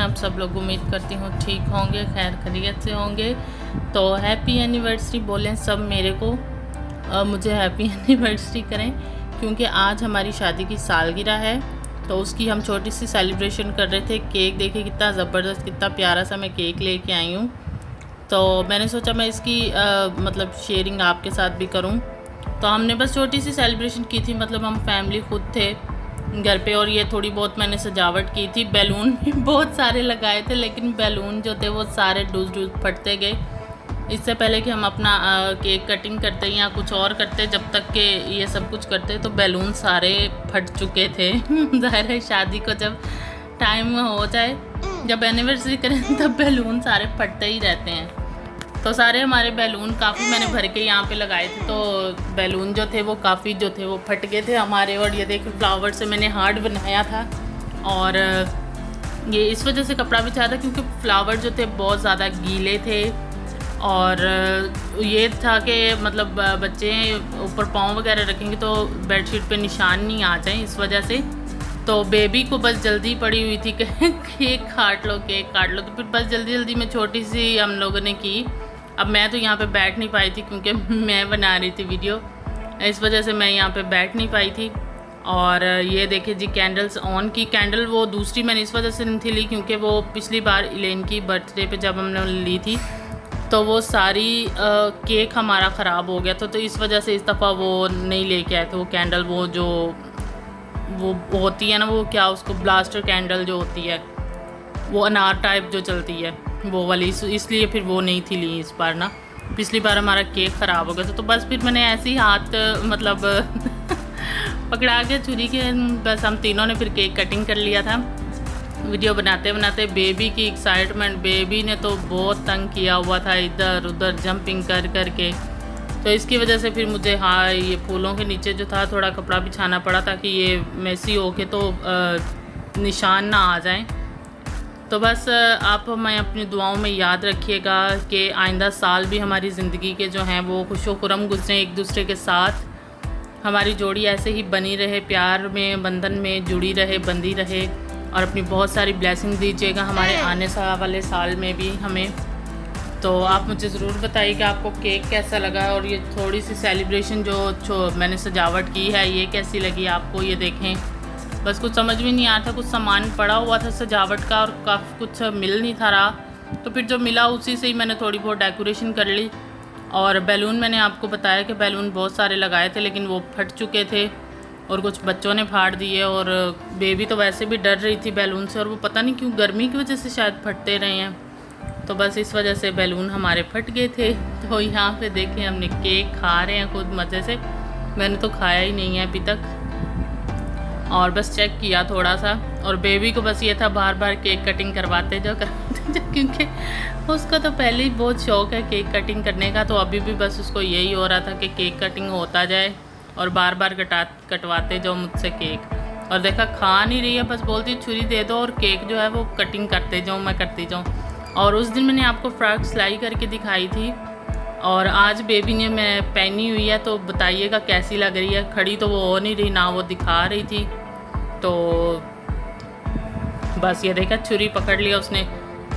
आप सब लोग? उम्मीद करती हूँ ठीक होंगे, खैर खैरियत से होंगे। तो हैप्पी एनिवर्सरी बोलें सब मेरे को, मुझे हैप्पी एनिवर्सरी करें क्योंकि आज हमारी शादी की सालगिरह है। तो उसकी हम छोटी सी सेलिब्रेशन कर रहे थे। केक देखिए कितना ज़बरदस्त, कितना प्यारा सा मैं केक लेके आई हूँ। तो मैंने सोचा मैं इसकी मतलब शेयरिंग आपके साथ भी करूँ। तो हमने बस छोटी सी सेलिब्रेशन की थी, मतलब हम फैमिली खुद थे घर पे, और ये थोड़ी बहुत मैंने सजावट की थी। बैलून भी बहुत सारे लगाए थे, लेकिन बैलून जो थे वो सारे डूज फटते गए। इससे पहले कि हम अपना केक कटिंग करते या कुछ और करते, जब तक के ये सब कुछ करते तो बैलून सारे फट चुके थे। ज़ाहिर है शादी को जब टाइम हो जाए, जब एनिवर्सरी करें तब बैलून सारे फटते ही रहते हैं। तो सारे हमारे बैलून काफ़ी मैंने भर के यहाँ पे लगाए थे, तो बैलून जो थे वो काफ़ी जो थे वो फट गए थे हमारे। और ये देखिए फ्लावर से मैंने हार्ट बनाया था, और ये इस वजह से कपड़ा बिछाया था क्योंकि फ्लावर जो थे बहुत ज़्यादा गीले थे। और ये था कि मतलब बच्चे ऊपर पाँव वगैरह रखेंगे तो बेडशीट पे निशान नहीं आ जाए, इस वजह से। तो बेबी को बस जल्दी पड़ी हुई थी कि केक काट लो, केक काट लो। तो फिर बस जल्दी जल्दी में छोटी सी हम लोगों ने की। अब मैं तो यहाँ पे बैठ नहीं पाई थी क्योंकि मैं बना रही थी वीडियो, इस वजह से मैं यहाँ पे बैठ नहीं पाई थी। और ये देखिए जी कैंडल्स ऑन की। कैंडल वो दूसरी मैंने इस वजह से नहीं थी ली क्योंकि वो पिछली बार इलेन की बर्थडे पे जब हमने ली थी तो वो सारी केक हमारा ख़राब हो गया था, तो इस वजह से इस दफ़ा वो नहीं लेके आए थे वो कैंडल। वो जो वो होती है ना, वो क्या उसको ब्लास्टर कैंडल जो होती है, वो अनार टाइप जो चलती है वो वाली, इसलिए फिर वो नहीं थी ली इस बार ना। पिछली बार हमारा केक ख़राब हो गया था, तो बस फिर मैंने ऐसे ही हाथ मतलब पकड़ा के छुरी के, बस हम तीनों ने फिर केक कटिंग कर लिया था। वीडियो बनाते बनाते बेबी की एक्साइटमेंट, बेबी ने तो बहुत तंग किया हुआ था इधर उधर जंपिंग कर कर के। तो इसकी वजह से फिर मुझे ये फूलों के नीचे जो था थोड़ा कपड़ा बिछाना पड़ा ताकि ये मैसी हो के तो निशान ना आ जाएं। तो बस आप हमें अपनी दुआओं में याद रखिएगा कि आइंदा साल भी हमारी ज़िंदगी के जो हैं वो खुशो खुरम गुजरें, एक दूसरे के साथ हमारी जोड़ी ऐसे ही बनी रहे, प्यार में बंधन में जुड़ी रहे, बंधी रहे। और अपनी बहुत सारी ब्लेसिंग दीजिएगा हमारे आने वाले साल में भी हमें। तो आप मुझे ज़रूर बताइए कि आपको केक कैसा लगा, और ये थोड़ी सी सेलिब्रेशन जो मैंने सजावट की है ये कैसी लगी आपको। ये देखें बस कुछ समझ में नहीं आ रहा था, कुछ सामान पड़ा हुआ था सजावट का और काफ़ी कुछ मिल नहीं था रहा, तो फिर जो मिला उसी से ही मैंने थोड़ी बहुत डेकोरेशन कर ली। और बैलून मैंने आपको बताया कि बैलून बहुत सारे लगाए थे लेकिन वो फट चुके थे और कुछ बच्चों ने फाड़ दिए। और बेबी तो वैसे भी डर रही थी बैलून से, और वो पता नहीं क्यों गर्मी की वजह से शायद फटते रहे हैं, तो बस इस वजह से बैलून हमारे फट गए थे। तो यहाँ पे देखें हमने केक खा रहे हैं खुद मज़े से, मैंने तो खाया ही नहीं है अभी तक, और बस चेक किया थोड़ा सा। और बेबी को बस ये था बार बार केक कटिंग करवाते जाओ क्योंकि उसको तो पहले ही बहुत शौक़ है केक कटिंग करने का, तो अभी भी बस उसको यही हो रहा था कि केक कटिंग होता जाए और बार बार कटवाते जाओ मुझसे केक। और देखा खा नहीं रही है, बस बोलती छुरी दे दो और केक जो है वो कटिंग करते जाऊँ, मैं करती जाऊँ। और उस दिन मैंने आपको फ्रॉक सिलाई करके दिखाई थी, और आज बेबी ने मैं पहनी हुई है, तो बताइएगा कैसी लग रही है। खड़ी तो वो हो नहीं रही ना वो दिखा रही थी, तो बस ये देखा छुरी पकड़ लिया उसने।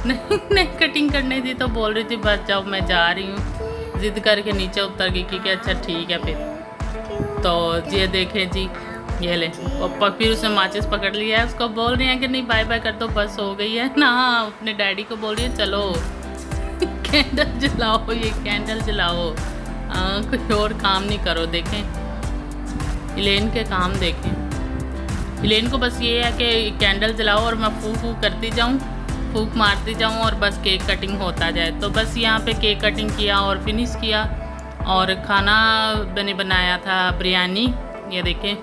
नहीं कटिंग करने दी तो बोल रही थी बस जाओ मैं जा रही हूँ, ज़िद करके नीचे उतर गई कि अच्छा ठीक है फिर। तो ये देखें जी, ये ले फिर उसने माचिस पकड़ लिया है, उसको बोल रही है कि नहीं बाय बाय कर दो बस हो गई है ना। अपने डैडी को बोल रही है चलो कैंडल जलाओ, ये कैंडल जलाओ, कोई और काम नहीं करो। देखें इलेन के काम देखें, इलेन को बस ये है कि कैंडल जलाओ और मैं फूक करती जाऊँ, फूक मारती जाऊँ और बस केक कटिंग होता जाए। तो बस यहाँ पे केक कटिंग किया और फिनिश किया। और खाना मैंने बनाया था बिरयानी, ये देखें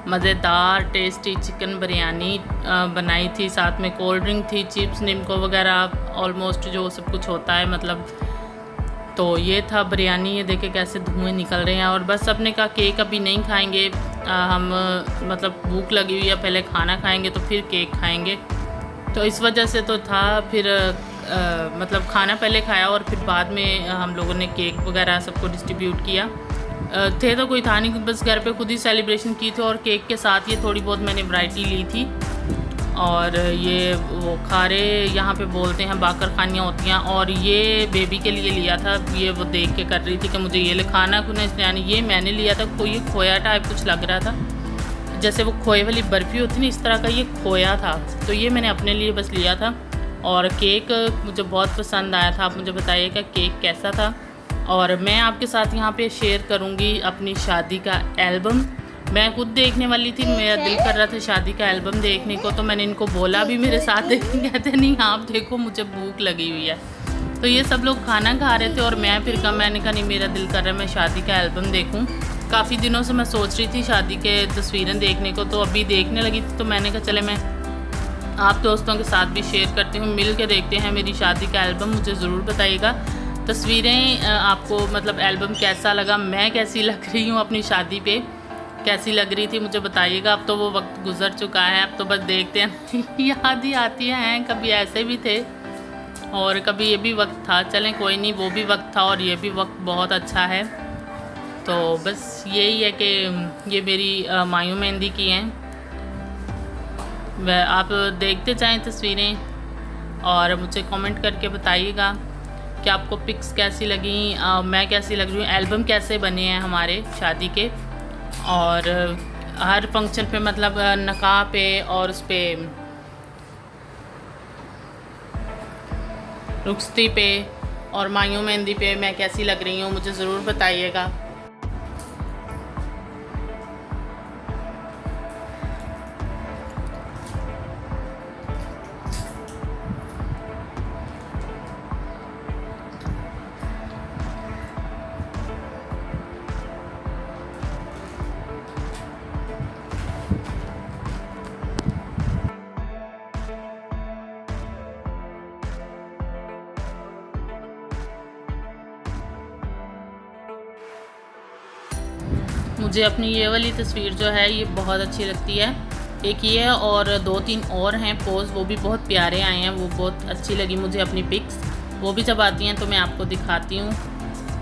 मज़ेदार टेस्टी चिकन बिरयानी बनाई थी, साथ में कोल्ड ड्रिंक थी, चिप्स निम्को वगैरह ऑलमोस्ट जो सब कुछ होता है मतलब। तो ये था बिरयानी, ये देखे कैसे धुएं निकल रहे हैं। और बस अपने का केक अभी नहीं खाएंगे, हम मतलब भूख लगी हुई है, पहले खाना खाएंगे तो फिर केक खाएंगे, तो इस वजह से तो था। फिर मतलब खाना पहले खाया और फिर बाद में हम लोगों ने केक वगैरह सबको डिस्ट्रीब्यूट किया। थे तो कोई था नहीं, बस घर पे खुद ही सेलिब्रेशन की थी, और केक के साथ ये थोड़ी बहुत मैंने वैरायटी ली थी। और ये वो खारे यहाँ पे बोलते हैं बाकर खानियाँ होती हैं। और ये बेबी के लिए लिया था, ये वो देख के कर रही थी कि मुझे ये खाना खुना, इसलिए यानी ये मैंने लिया था। कोई खोया टाइप कुछ लग रहा था, जैसे वो खोए वाली बर्फ़ी होती ना, इस तरह का ये खोया था। तो ये मैंने अपने लिए बस लिया था। और केक मुझे बहुत पसंद आया था। आप मुझे बताइएगा केक कैसा था। और मैं आपके साथ यहाँ पे शेयर करूँगी अपनी शादी का एल्बम। मैं खुद देखने वाली थी, मेरा दिल कर रहा था शादी का एल्बम देखने को, तो मैंने इनको बोला भी मेरे साथ देखने, कहते नहीं आप देखो मुझे भूख लगी हुई है। तो ये सब लोग खाना खा रहे थे और मैं फिर मैंने कहा नहीं मेरा दिल कर रहा है मैं शादी का एल्बम देखूं। काफ़ी दिनों से मैं सोच रही थी शादी के तस्वीरें देखने को, तो अभी देखने लगी थी। तो मैंने कहा चले मैं आप दोस्तों के साथ भी शेयर करती हूँ, मिल के देखते हैं मेरी शादी का एल्बम। मुझे ज़रूर बताइएगा तस्वीरें आपको मतलब एल्बम कैसा लगा, मैं कैसी लग रही हूँ अपनी शादी पे, कैसी लग रही थी मुझे बताइएगा। अब तो वो वक्त गुजर चुका है, अब तो बस देखते हैं याद ही आती हैं। कभी ऐसे भी थे और कभी ये भी वक्त था। चलें कोई नहीं, वो भी वक्त था और ये भी वक्त बहुत अच्छा है। तो बस यही है कि ये मेरी मायूं मेहंदी की हैं। वह आप देखते जाएं तस्वीरें और मुझे कमेंट करके बताइएगा कि आपको पिक्स कैसी लगी, मैं कैसी लग रही हूँ, एल्बम कैसे बने हैं हमारे शादी के। और हर फंक्शन पे मतलब नकाह पे और उस पर रुखसती पे और मायूं मेहंदी पे मैं कैसी लग रही हूँ मुझे ज़रूर बताइएगा। मुझे अपनी ये वाली तस्वीर जो है ये बहुत अच्छी लगती है। एक ये और 2-3 और हैं पोज़, वो भी बहुत प्यारे आए हैं, वो बहुत अच्छी लगी मुझे अपनी पिक्स। वो भी जब आती हैं तो मैं आपको दिखाती हूँ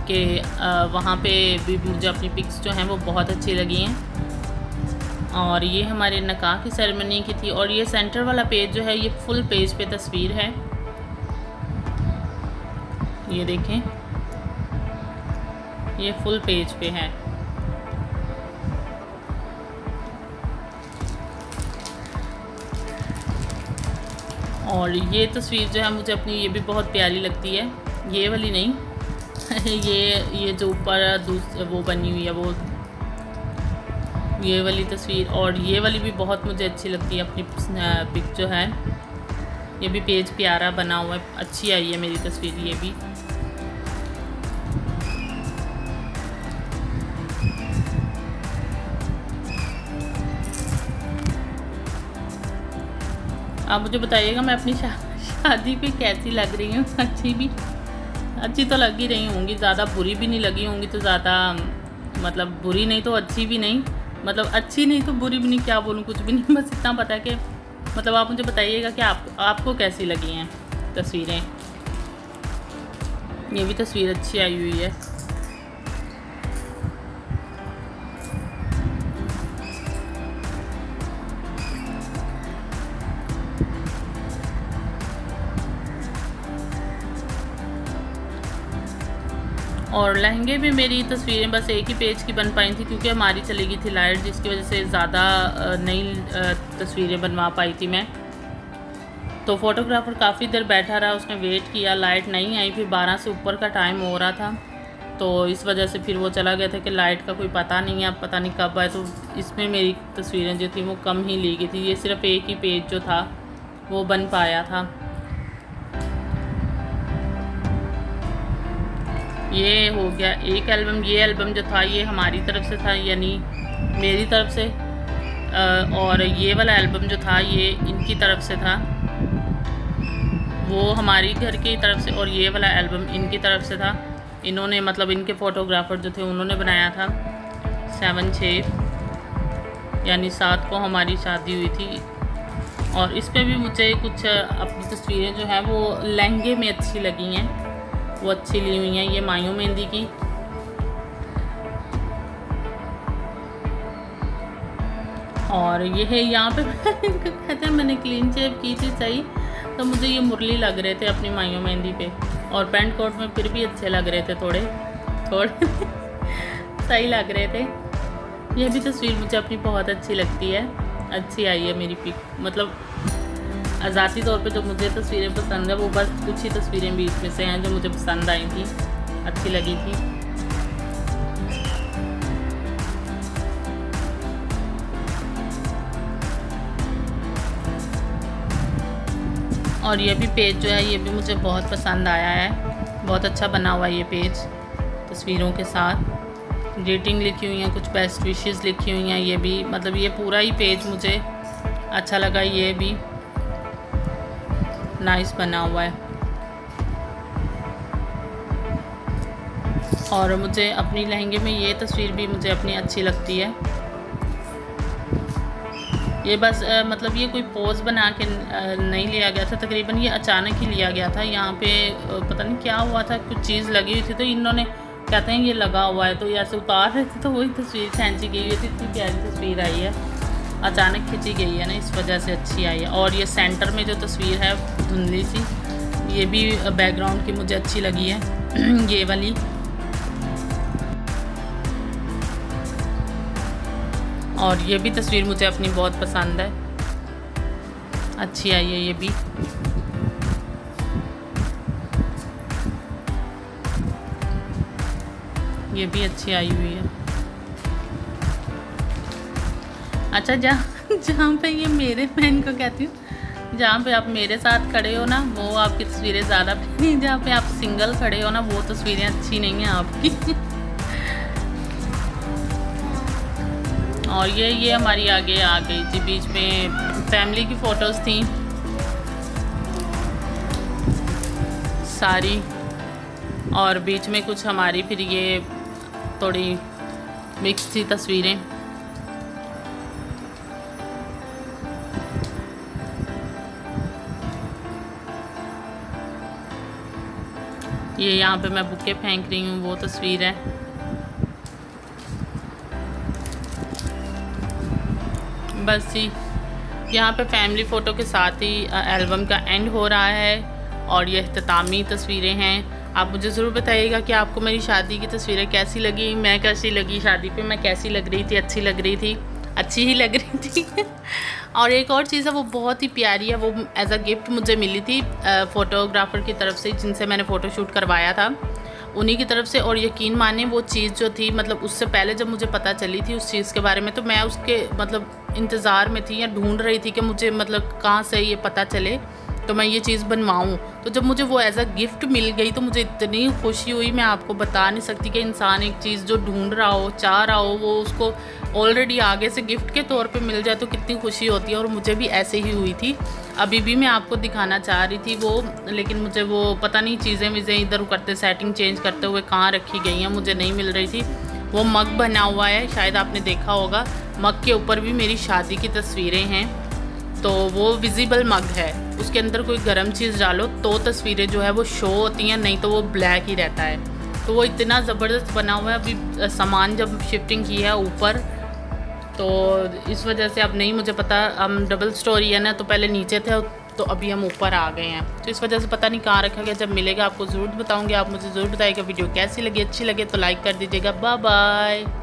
कि वहाँ पे भी मुझे अपनी पिक्स जो हैं वो बहुत अच्छी लगी हैं। और ये हमारे निकाह की सेरेमनी की थी। और ये सेंटर वाला पेज जो है ये फुल पेज पे तस्वीर है, ये देखें ये फुल पेज पे है। और ये तस्वीर जो है मुझे अपनी ये भी बहुत प्यारी लगती है, ये वाली नहीं ये जो ऊपर वो बनी हुई है वो ये वाली तस्वीर। और ये वाली भी बहुत मुझे अच्छी लगती है अपनी पिक जो है, ये भी पेज प्यारा बना हुआ है, अच्छी आई है मेरी तस्वीर ये भी। आप मुझे बताइएगा मैं अपनी शादी पे कैसी लग रही हूँ। अच्छी तो लग ही रही होंगी, ज़्यादा बुरी भी नहीं लगी होंगी, तो ज़्यादा मतलब बुरी नहीं तो अच्छी भी नहीं, मतलब अच्छी नहीं तो बुरी भी नहीं, क्या बोलूँ कुछ भी नहीं, बस इतना पता है कि मतलब आप मुझे बताइएगा कि आपको कैसी लगी हैं तस्वीरें। ये भी तस्वीर अच्छी आई हुई है। और लहंगे भी मेरी तस्वीरें बस एक ही पेज की बन पाई थी क्योंकि हमारी चली गई थी लाइट, जिसकी वजह से ज़्यादा नई तस्वीरें बनवा पाई थी मैं। तो फ़ोटोग्राफ़र काफ़ी देर बैठा रहा, उसने वेट किया, लाइट नहीं आई, फिर 12 से ऊपर का टाइम हो रहा था, तो इस वजह से फिर वो चला गया था कि लाइट का कोई पता नहीं है, अब पता नहीं कब आए। तो इसमें मेरी तस्वीरें जो थी वो कम ही ली गई थी, ये सिर्फ़ एक ही पेज जो था वो बन पाया था। ये हो गया एक एल्बम। ये एल्बम जो था ये हमारी तरफ से था, यानी मेरी तरफ से, और ये वाला एल्बम जो था ये इनकी तरफ से था, वो हमारी घर की तरफ से, और ये वाला एल्बम इनकी तरफ से था। इन्होंने मतलब इनके फ़ोटोग्राफ़र जो थे उन्होंने बनाया था। 7/6 यानी 7 को हमारी शादी हुई थी। और इस पे भी मुझे कुछ अपनी तस्वीरें जो हैं वो लहंगे में अच्छी लगी हैं, वो अच्छी ली हुई हैं। ये मायूं मेहंदी की, और ये है यहाँ पे कहते हैं मैंने क्लीन शेव की थी सही, तो मुझे ये मुरली लग रहे थे अपनी माइयों मेहंदी पे, और पैंट कोट में फिर भी अच्छे लग रहे थे, थोड़े सही लग रहे थे। ये भी तस्वीर मुझे अपनी बहुत अच्छी लगती है, अच्छी आई है मेरी पिक। मतलब ज़ाती तौर पे जो मुझे तस्वीरें पसंद है वो बस कुछ ही तस्वीरें बीच में से हैं जो मुझे पसंद आई थी, अच्छी लगी थी। और ये भी पेज जो है ये भी मुझे बहुत पसंद आया है, बहुत अच्छा बना हुआ है ये पेज, तस्वीरों के साथ ग्रीटिंग लिखी हुई हैं, कुछ बेस्ट विशेस लिखी हुई हैं। ये भी मतलब ये पूरा ही पेज मुझे अच्छा लगा, ये भी नाइस बना हुआ है। और मुझे अपनी लहंगे में ये तस्वीर भी मुझे अपनी अच्छी लगती है। ये बस मतलब ये कोई पोज बना के नहीं लिया गया था, तकरीबन ये अचानक ही लिया गया था। यहाँ पे पता नहीं क्या हुआ था, कुछ चीज़ लगी हुई थी तो इन्होंने कहते हैं ये लगा हुआ है, तो ये ऐसे उतार रहे थे तो वही तस्वीर खींची गई हुई थी। इतनी प्यारी तस्वीर आई है, अचानक खींची गई है ना, इस वजह से अच्छी आई है। और ये सेंटर में जो तस्वीर है धुंधली सी, ये भी बैकग्राउंड की मुझे अच्छी लगी है ये वाली। और ये भी तस्वीर मुझे अपनी बहुत पसंद है, अच्छी आई है ये भी। ये भी अच्छी आई हुई है। अच्छा जहाँ पे ये मेरे बहन को कहती हूँ, जहाँ पे आप मेरे साथ खड़े हो ना वो आपकी तस्वीरें ज़्यादा प्यारी, जहाँ पे आप सिंगल खड़े हो ना वो तस्वीरें अच्छी नहीं हैं आपकी और ये हमारी आगे आ गई थी, बीच में फैमिली की फ़ोटोज़ थी सारी, और बीच में कुछ हमारी फिर ये थोड़ी मिक्स थी तस्वीरें। ये यहाँ पे मैं बुके फेंक रही हूँ वो तस्वीर है। बस ही यहाँ पे फैमिली फ़ोटो के साथ ही एल्बम का एंड हो रहा है और ये इख्तितामी तस्वीरें हैं। आप मुझे ज़रूर बताइएगा कि आपको मेरी शादी की तस्वीरें कैसी लगी, मैं कैसी लगी, शादी पे मैं कैसी लग रही थी, अच्छी लग रही थी, अच्छी ही लग रही थी और एक और चीज़ है वो बहुत ही प्यारी है, वो एज अ गिफ्ट मुझे मिली थी फ़ोटोग्राफ़र की तरफ से, जिनसे मैंने फ़ोटोशूट करवाया था उन्हीं की तरफ से। और यकीन माने वो चीज़ जो थी, मतलब उससे पहले जब मुझे पता चली थी उस चीज़ के बारे में, तो मैं उसके मतलब इंतज़ार में थी या ढूंढ रही थी कि मुझे मतलब कहाँ से ये पता चले तो मैं ये चीज़ बनवाऊँ। तो जब मुझे वो एज अ गिफ्ट मिल गई तो मुझे इतनी खुशी हुई, मैं आपको बता नहीं सकती कि इंसान एक चीज़ जो ढूंढ रहा हो, चाह रहा हो, वो उसको ऑलरेडी आगे से गिफ्ट के तौर पे मिल जाए तो कितनी खुशी होती है। और मुझे भी ऐसे ही हुई थी। अभी भी मैं आपको दिखाना चाह रही थी वो, लेकिन मुझे वो पता नहीं चीज़ें वीज़ें इधर करते सेटिंग चेंज करते हुए कहाँ रखी गई हैं, मुझे नहीं मिल रही थी। वो मग बना हुआ है, शायद आपने देखा होगा, मग के ऊपर भी मेरी शादी की तस्वीरें हैं, तो वो विजिबल मग है, उसके अंदर कोई गर्म चीज़ डालो तो तस्वीरें जो है वो शो होती हैं, नहीं तो वो ब्लैक ही रहता है। तो वो इतना ज़बरदस्त बना हुआ है। अभी सामान जब शिफ्टिंग की है ऊपर, तो इस वजह से अब नहीं मुझे पता, हम डबल स्टोरी है ना, तो पहले नीचे थे तो अभी हम ऊपर आ गए हैं, तो इस वजह से पता नहीं कहाँ रखा गया। जब मिलेगा आपको ज़रूर बताऊँगी। आप मुझे ज़रूर बताइएगा वीडियो कैसी लगी, अच्छी लगे तो लाइक कर दीजिएगा। Bye bye.